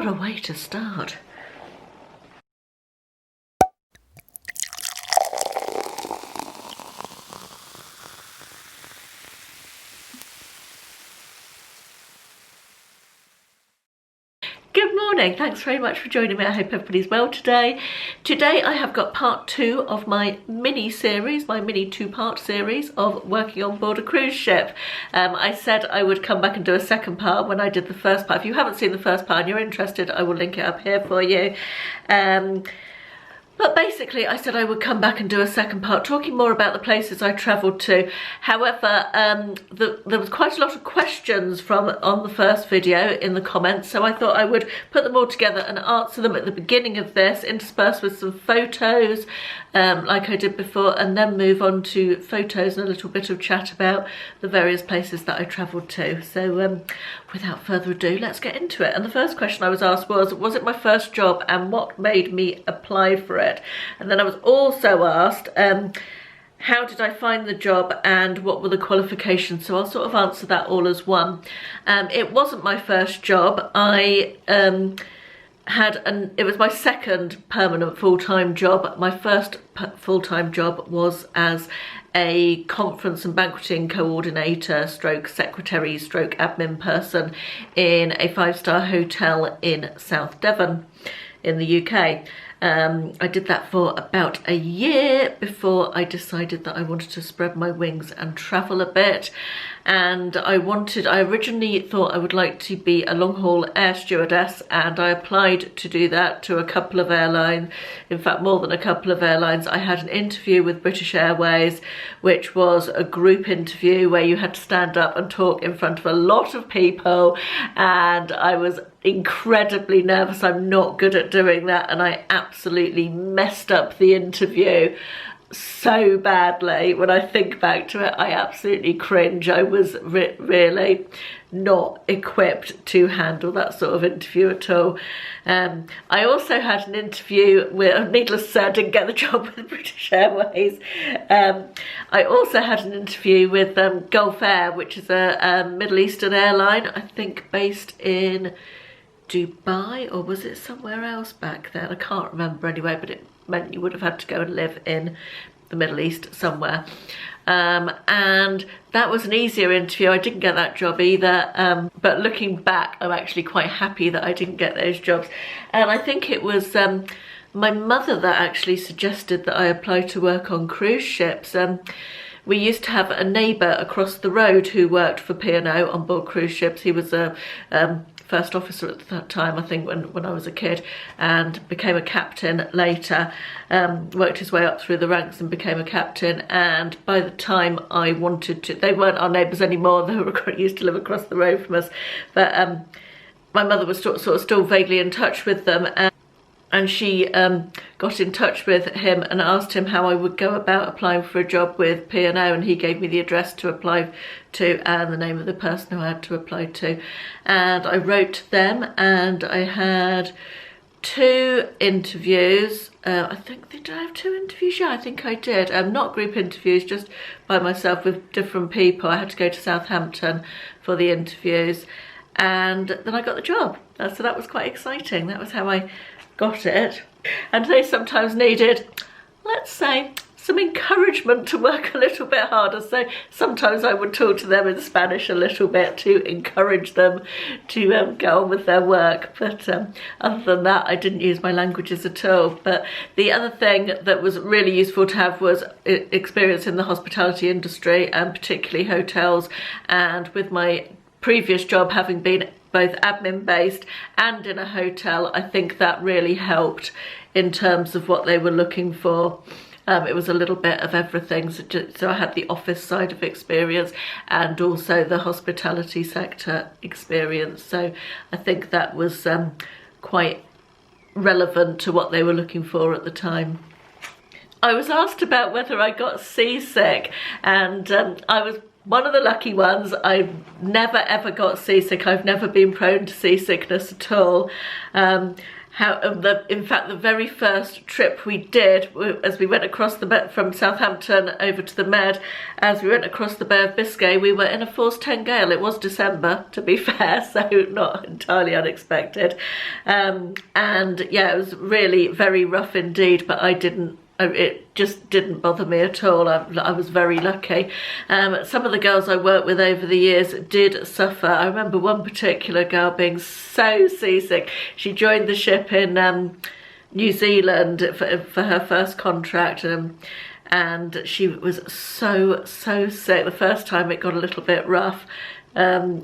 What a way to start. Good morning, thanks very much for joining me. I hope everybody's well today. Today I have got part 2 of my mini series, my mini 2-part series of working on board a cruise ship. I said I would come back and do a second part when I did the first part. If you haven't seen the first part and you're interested, I will link it up here for you. But basically I said I would come back and do a second part talking more about the places I travelled to. However, there was quite a lot of questions on the first video in the comments, so I thought I would put them all together and answer them at the beginning of this, interspersed with some photos like I did before, and then move on to photos and a little bit of chat about the various places that I travelled to. So without further ado, let's get into it. And the first question I was asked was it my first job and what made me apply for it? And then I was also asked, how did I find the job and what were the qualifications? So I'll sort of answer that all as one. It wasn't my first job. It was my second permanent full-time job. My first full-time job was as a conference and banqueting coordinator stroke secretary stroke admin person in a 5-star hotel in South Devon in the UK. I did that for about a year before I decided that I wanted to spread my wings and travel a bit. And I originally thought I would like to be a long-haul air stewardess, and I applied to do that to a couple of airlines, in fact more than a couple of airlines. I had an interview with British Airways, which was a group interview where you had to stand up and talk in front of a lot of people, and I was incredibly nervous. I'm not good at doing that, and I absolutely messed up the interview so badly. When I think back to it, I absolutely cringe. I was really not equipped to handle that sort of interview at all. I also had an interview with, needless to say, I didn't get the job with British Airways. I also had an interview with Gulf Air, which is a Middle Eastern airline, I think based in Dubai, or was it somewhere else back then? I can't remember anyway, but it meant you would have had to go and live in the Middle East somewhere. And that was an easier interview. I didn't get that job either, but looking back, I'm actually quite happy that I didn't get those jobs. And I think it was my mother that actually suggested that I apply to work on cruise ships. We used to have a neighbour across the road who worked for P&O on board cruise ships. He was a first officer at that time, I think, when I was a kid, and became a captain later, worked his way up through the ranks and became a captain. And by the time I wanted to, they weren't our neighbours anymore, they used to live across the road from us, but my mother was sort of still vaguely in touch with them, and she got in touch with him and asked him how I would go about applying for a job with P&O, and he gave me the address to apply to and the name of the person who I had to apply to. And I wrote to them, and I had 2 interviews. I think, did I have 2 interviews? Yeah, I think I did. Not group interviews, just by myself with different people. I had to go to Southampton for the interviews, and then I got the job. So that was quite exciting. That was how I got it. And they sometimes needed, let's say, some encouragement to work a little bit harder. So sometimes I would talk to them in Spanish a little bit to encourage them to go on with their work. But other than that, I didn't use my languages at all. But the other thing that was really useful to have was experience in the hospitality industry, and particularly hotels. And with my previous job having been both admin based and in a hotel, I think that really helped in terms of what they were looking for. It was a little bit of everything, so I had the office side of experience and also the hospitality sector experience, so I think that was quite relevant to what they were looking for at the time. I was asked about whether I got seasick, and I was one of the lucky ones. I've never ever got seasick. I've never been prone to seasickness at all. in fact, the very first trip we did, as we went across the Med, from Southampton over to the Med, as we went across the Bay of Biscay, we were in a force 10 gale. It was December, to be fair, so not entirely unexpected. And yeah, it was really very rough indeed, but it just didn't bother me at all. I was very lucky. Some of the girls I worked with over the years did suffer. I remember one particular girl being so seasick. She joined the ship in New Zealand for her first contract, and she was so sick. The first time it got a little bit rough.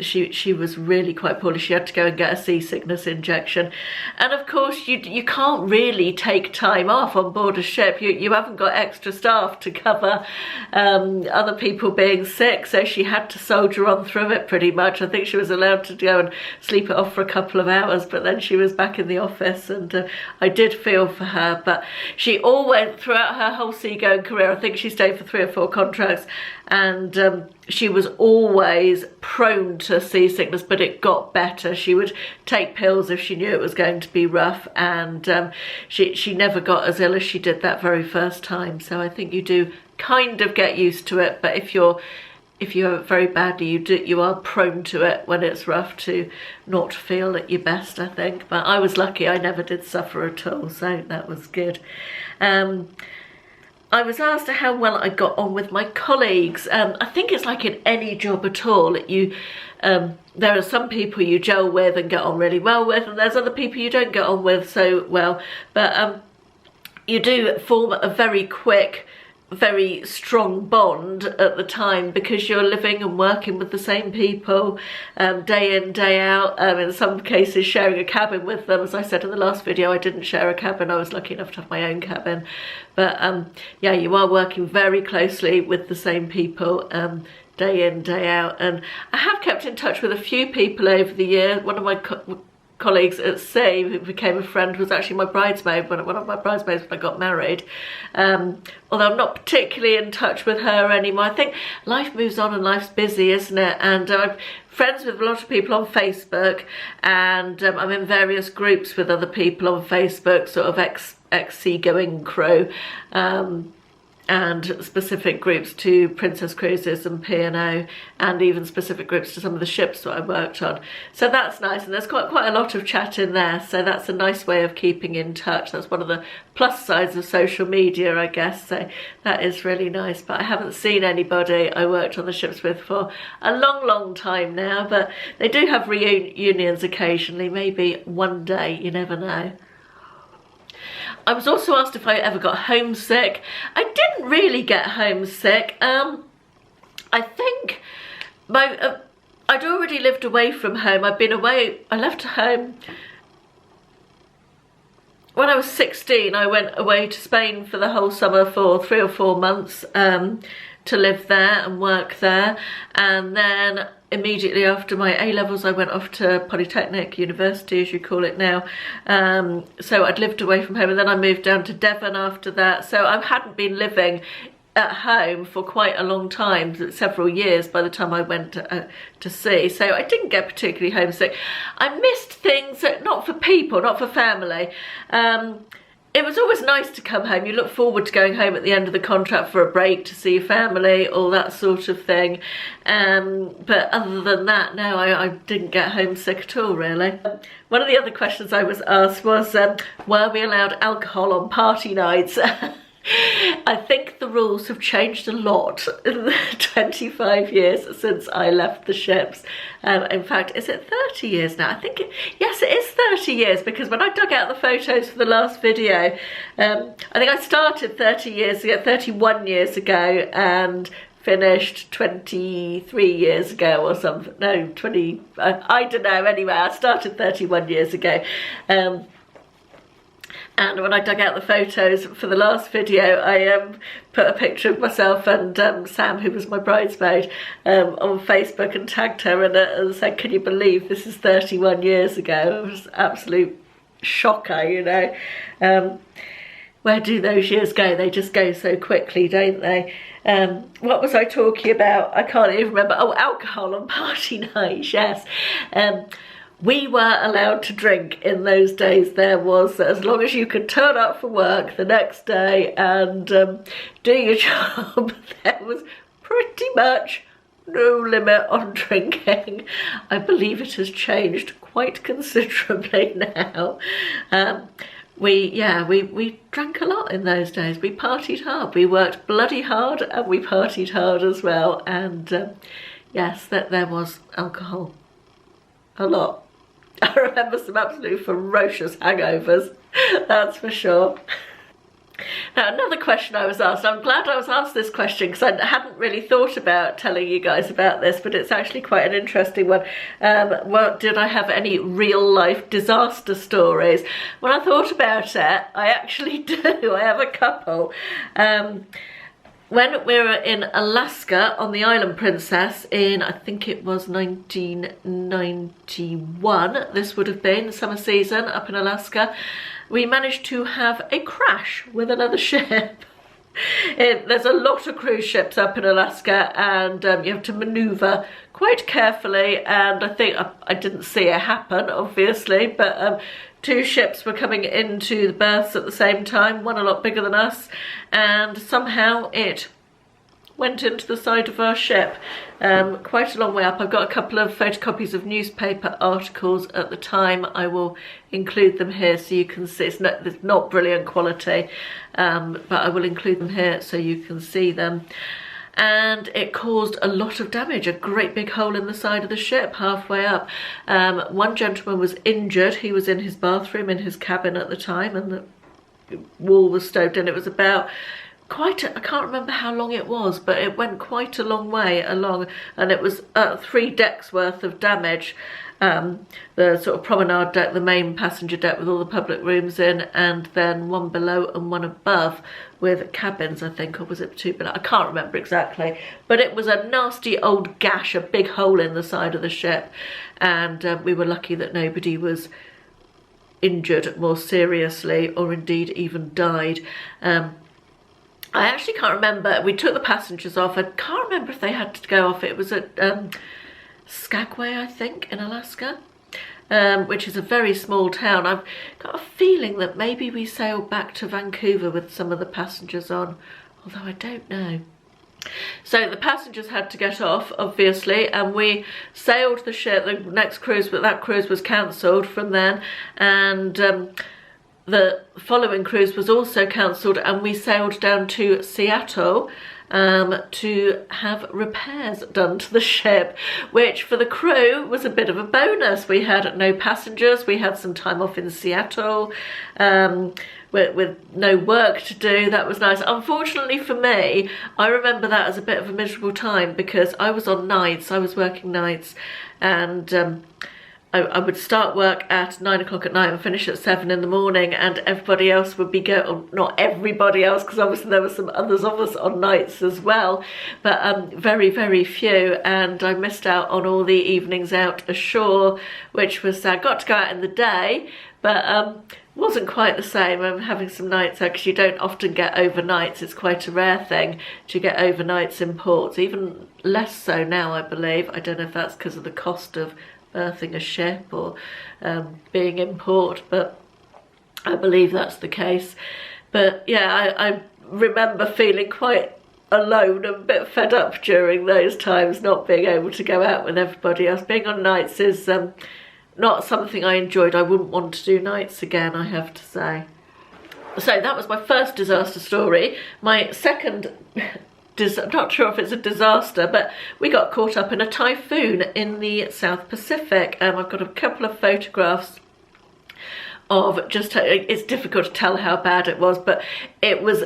She was really quite poorly. She had to go and get a seasickness injection, and of course you can't really take time off on board a ship. You haven't got extra staff to cover other people being sick, so she had to soldier on through it pretty much. I think she was allowed to go and sleep it off for a couple of hours, but then she was back in the office, and I did feel for her. But she always, throughout her whole seagoing career, I think she stayed for 3 or 4 contracts, and she was always prone to seasickness, but it got better. She would take pills if she knew it was going to be rough, and she never got as ill as she did that very first time. So I think you do kind of get used to it, but if you have it very badly, you are prone to it when it's rough to not feel at your best, I think. But I was lucky, I never did suffer at all, so that was good. I was asked how well I got on with my colleagues. I think it's like in any job at all. There are some people you gel with and get on really well with, and there's other people you don't get on with so well. But you do form a very quick, very strong bond at the time, because you're living and working with the same people day in, day out, in some cases sharing a cabin with them. As I said in the last video, I didn't share a cabin. I was lucky enough to have my own cabin. But yeah, you are working very closely with the same people day in, day out. And I have kept in touch with a few people over the year. One of my colleagues at sea, who became a friend, was actually my bridesmaid, one of my bridesmaids when I got married. Although I'm not particularly in touch with her anymore. I think life moves on and life's busy, isn't it? And I'm friends with a lot of people on Facebook, and I'm in various groups with other people on Facebook, sort of ex-seagoing crew, and specific groups to Princess Cruises and P&O, and even specific groups to some of the ships that I worked on. So that's nice, and there's quite a lot of chat in there, so that's a nice way of keeping in touch. That's one of the plus sides of social media, I guess, so that is really nice. But I haven't seen anybody I worked on the ships with for a long time now, but they do have reunions occasionally, maybe one day, you never know. I was also asked if I ever got homesick. I didn't really get homesick. I think I'd already lived away from home. I'd been away, I left home when I was 16. I went away to Spain for the whole summer for 3 or 4 months to live there and work there. And then immediately after my A-levels, I went off to Polytechnic University, as you call it now. So I'd lived away from home, and then I moved down to Devon after that. So I hadn't been living at home for quite a long time, several years by the time I went to sea. So I didn't get particularly homesick. I missed things, not for people, not for family. It was always nice to come home. You look forward to going home at the end of the contract for a break, to see your family, all that sort of thing. But other than that, no, I didn't get homesick at all, really. One of the other questions I was asked was, were we allowed alcohol on party nights? I think the rules have changed a lot in the 25 years since I left the ships. In fact, is it 30 years now? I think, yes, it is 30 years, because when I dug out the photos for the last video, I think I started 31 years ago, and finished 23 years ago or something. No, 20, I don't know, anyway, I started 31 years ago. And when I dug out the photos for the last video, I put a picture of myself and Sam, who was my bridesmaid, on Facebook, and tagged her and said, "Can you believe this is 31 years ago?" It was an absolute shocker, you know. Where do those years go? They just go so quickly, don't they? What was I talking about? I can't even remember. Oh, alcohol on party nights, yes. we were allowed to drink in those days. There was, as long as you could turn up for work the next day and do your job, there was pretty much no limit on drinking. I believe it has changed quite considerably now. We drank a lot in those days. We partied hard. We worked bloody hard and we partied hard as well. And yes, that there was alcohol. A lot. I remember some absolutely ferocious hangovers, that's for sure. Now, another question I was asked, I'm glad I was asked this question because I hadn't really thought about telling you guys about this, but it's actually quite an interesting one. Well, did I have any real life disaster stories? When I thought about it, I actually do. I have a couple. When we were in Alaska on the Island Princess in, I think it was 1991, this would have been, summer season up in Alaska, we managed to have a crash with another ship. There's a lot of cruise ships up in Alaska and you have to manoeuvre quite carefully, and I think I didn't see it happen obviously, but two ships were coming into the berths at the same time, one a lot bigger than us, and somehow it went into the side of our ship, quite a long way up. I've got a couple of photocopies of newspaper articles at the time. I will include them here so you can see. It's not brilliant quality, but I will include them here so you can see them. And it caused a lot of damage, a great big hole in the side of the ship halfway up. One gentleman was injured. He was in his bathroom in his cabin at the time, and the wall was stoved in. It was about I can't remember how long it was, but it went quite a long way along, and it was 3 decks worth of damage. The sort of promenade deck, the main passenger deck with all the public rooms in, and then one below and one above with cabins, I think, or was it 2 below? I can't remember exactly, but it was a nasty old gash, a big hole in the side of the ship, and we were lucky that nobody was injured more seriously or indeed even died. I actually can't remember. We took the passengers off. I can't remember if they had to go off. It was at Skagway, I think, in Alaska, which is a very small town. I've got a feeling that maybe we sailed back to Vancouver with some of the passengers on, although I don't know. So the passengers had to get off, obviously, and we sailed the ship. The next cruise, but that cruise was cancelled from then, and the following cruise was also cancelled, and we sailed down to Seattle to have repairs done to the ship, which for the crew was a bit of a bonus. We had no passengers, we had some time off in Seattle with no work to do. That was nice. Unfortunately for me, I remember that as a bit of a miserable time because I was on nights, I was working nights, and I would start work at 9 o'clock at night and finish at 7 in the morning, and everybody else would be not everybody else, because obviously there were some others of us on nights as well, but very, very few, and I missed out on all the evenings out ashore, which was sad. Got to go out in the day, but wasn't quite the same. I'm having some nights out because you don't often get overnights. It's quite a rare thing to get overnights in ports, even less so now, I believe. I don't know if that's because of the cost of berthing a ship or being in port, but I believe that's the case. But yeah, I remember feeling quite alone and a bit fed up during those times, not being able to go out with everybody else. Being on nights is not something I enjoyed. I wouldn't want to do nights again, I have to say. So that was my first disaster story. My second I'm not sure if it's a disaster, but we got caught up in a typhoon in the South Pacific. I've got a couple of photographs of just, it's difficult to tell how bad it was, but it was,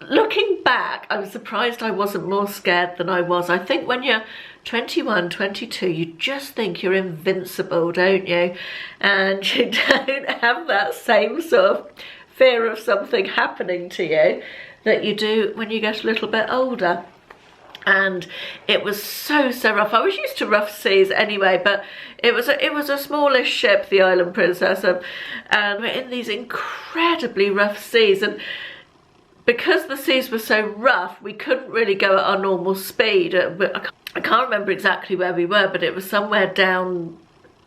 looking back, I was surprised I wasn't more scared than I was. I think when you're 21, 22, you just think you're invincible, don't you? And you don't have that same sort of fear of something happening to you that you do when you get a little bit older. And it was so rough. I was used to rough seas anyway, but it was a smallish ship, the Island Princess, and we're in these incredibly rough seas, and because the seas were so rough, we couldn't really go at our normal speed. I can't remember exactly where we were, but it was somewhere down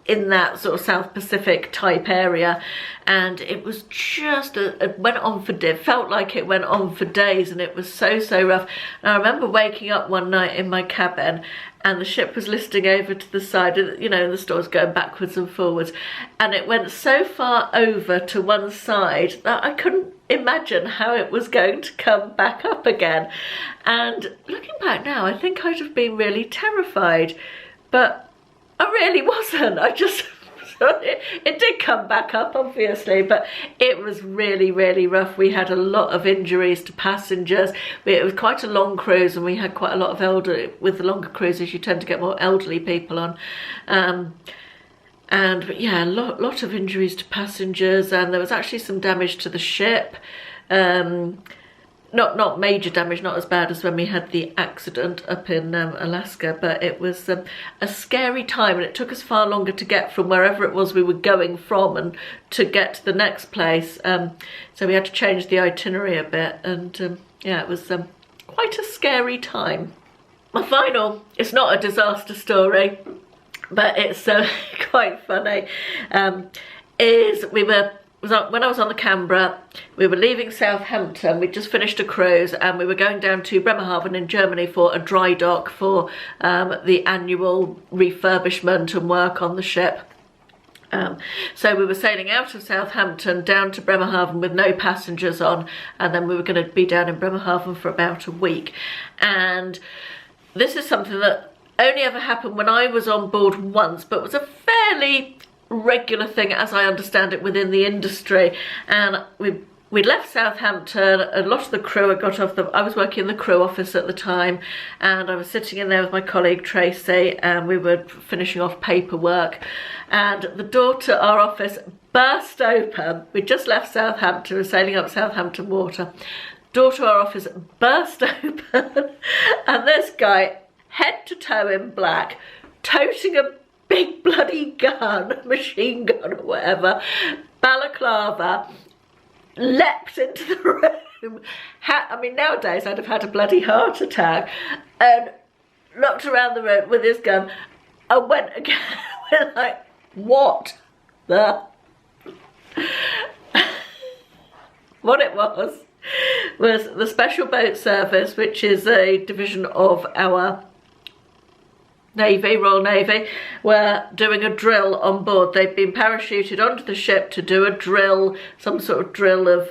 in that sort of South Pacific type area, and it was just it went on for felt like it went on for days, and it was so rough. And I remember waking up one night in my cabin and the ship was listing over to the side, you know, and the store's going backwards and forwards, and it went so far over to one side that I couldn't imagine how it was going to come back up again. And looking back now, I think I'd have been really terrified, but I really wasn't. I just, it did come back up obviously, but it was really rough. We had a lot of injuries to passengers. It was quite a long cruise, and we had quite a lot of elderly. With the longer cruises you tend to get more elderly people on, but yeah, a lot of injuries to passengers, and there was actually some damage to the ship. Not major damage, not as bad as when we had the accident up in Alaska, but it was a scary time, and it took us far longer to get from wherever it was we were going from and to get to the next place. So we had to change the itinerary a bit, and yeah, it was quite a scary time. My final, it's not a disaster story, but it's quite funny, is when I was on the Canberra, we were leaving Southampton. We'd just finished a cruise, and we were going down to Bremerhaven in Germany for a dry dock for the annual refurbishment and work on the ship. So we were sailing out of Southampton down to Bremerhaven with no passengers on, and then we were going to be down in Bremerhaven for about a week. And this is something that only ever happened when I was on board once, but was a fairly regular thing, as I understand it, within the industry. And we left Southampton. A lot of the crew had got off. I was working in the crew office at the time, and I was sitting in there with my colleague Tracy, and we were finishing off paperwork, and the door to our office burst open. We'd just left Southampton, we were sailing up Southampton water. Door to our office burst open, and this guy, head to toe in black, toting a big bloody gun, machine gun or whatever, balaclava, leapt into the room. I mean, nowadays I'd have had a bloody heart attack, and looked around the room with his gun and went again. We're like, what the? What it was the Special Boat Service, which is a division of our Navy, Royal Navy, were doing a drill on board. They'd been parachuted onto the ship to do a drill, some sort of drill of,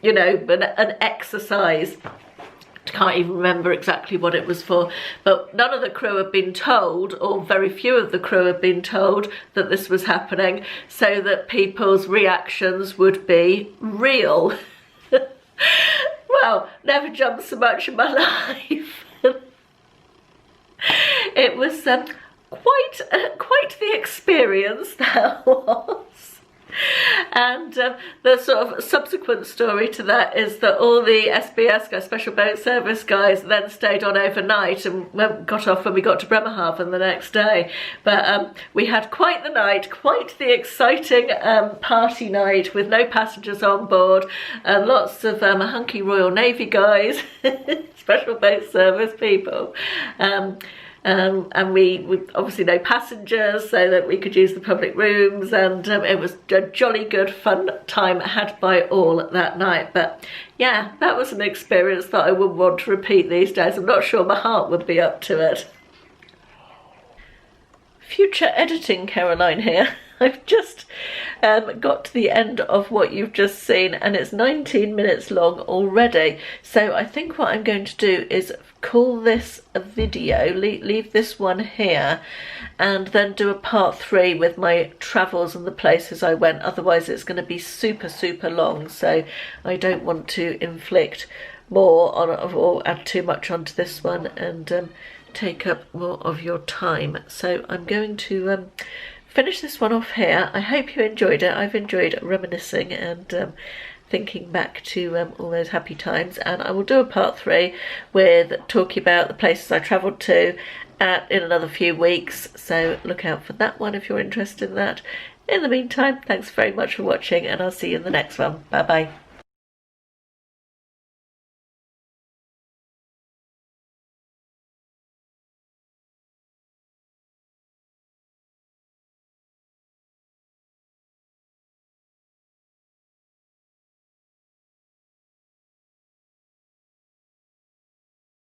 you know, an exercise. I can't even remember exactly what it was for, but none of the crew had been told, or very few of the crew had been told, that this was happening, so that people's reactions would be real. Well, never jumped so much in my life. It was quite the experience that was. And the sort of subsequent story to that is that all the SBS guys, Special Boat Service guys, then stayed on overnight and got off when we got to Bremerhaven the next day. But we had quite the night, quite the exciting party night with no passengers on board, and lots of hunky Royal Navy guys, Special Boat Service people. And we obviously no passengers, so that we could use the public rooms, and it was a jolly good fun time had by all that night. But yeah, that was an experience that I would want to repeat these days. I'm not sure my heart would be up to it. Future editing Caroline here. I've just got to the end of what you've just seen, and it's 19 minutes long already. So I think what I'm going to do is call this a video, leave this one here, and then do a part 3 with my travels and the places I went. Otherwise it's going to be super long, so I don't want to inflict more on or add too much onto this one and take up more of your time. So I'm going to finish this one off here. I hope you enjoyed it. I've enjoyed reminiscing and thinking back to all those happy times, and I will do a part 3 with talking about the places I travelled to in another few weeks, so look out for that one if you're interested in that. In the meantime, thanks very much for watching, and I'll see you in the next one. Bye bye.